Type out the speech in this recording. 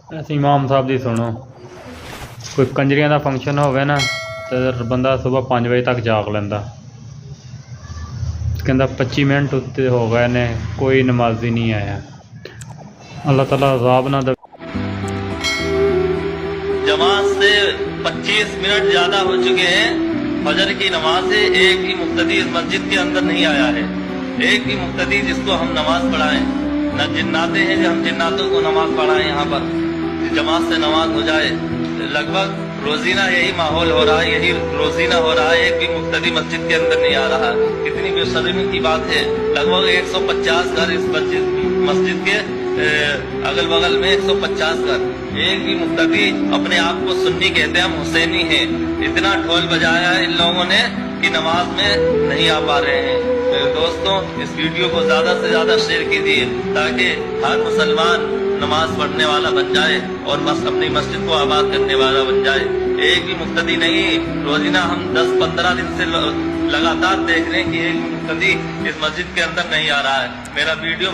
ਅਸੀਂ ਇਮਾਮ ਸਾਹਿਬ ਦੀ ਸੁਣੋ। ਕੋਈ ਕੰਜਰੀਆਂ ਦਾ ਫੰਕਸ਼ਨ ਹੋਵੇ ਨਾ ਤੇ ਬੰਦਾ ਸਵੇਰ 5 ਵਜੇ ਤੱਕ ਜਾਗ ਲੈਂਦਾ। ਕਹਿੰਦਾ 25 ਮਿੰਟ ਉੱਤੇ ਹੋ ਗਏ ਨੇ, ਕੋਈ ਨਮਾਜ਼ੀ ਨਹੀਂ ਆਇਆ। اللہ تعالیٰ عذاب نہ دے۔ جماعت سے 25 منٹ زیادہ ہو چکے ہیں، فجر کی نماز سے ایک بھی مقتدی اس مسجد کے اندر نہیں آیا ہے، ایک بھی مقتدی جس کو ہم نماز پڑھائیں، نہ جناتے ہیں جو ہم جناتوں کو نماز پڑھائیں یہاں پر جماعت سے نماز ہو جائے۔ لگ بھگ روزینہ یہی ماحول ہو رہا ہے، یہی روزینہ ہو رہا ہے، ایک بھی مقتدی مسجد کے اندر نہیں آ رہا۔ کتنی بے شرمی کی بات ہے، لگ بھگ 150 گھر اس مسجد کے اگل بغل میں 150 گھر، ایک بھی مقتدی اپنے آپ کو سنی کہتے ہیں، ہم حسینی ہیں، اتنا ڈھول بجایا ہے ان لوگوں نے کہ نماز میں نہیں آ پا رہے ہیں۔ میرے دوستوں، اس ویڈیو کو زیادہ سے زیادہ شیئر کیجیے تاکہ ہر مسلمان نماز پڑھنے والا بن جائے اور اپنی مسجد کو آباد کرنے والا بن جائے۔ ایک بھی مقتدی نہیں، روزینہ ہم 10-15 دن سے لگاتار دیکھ رہے ہیں کہ ایک بھی مقتدی اس مسجد کے اندر نہیں آ رہا ہے۔ میرا ویڈیو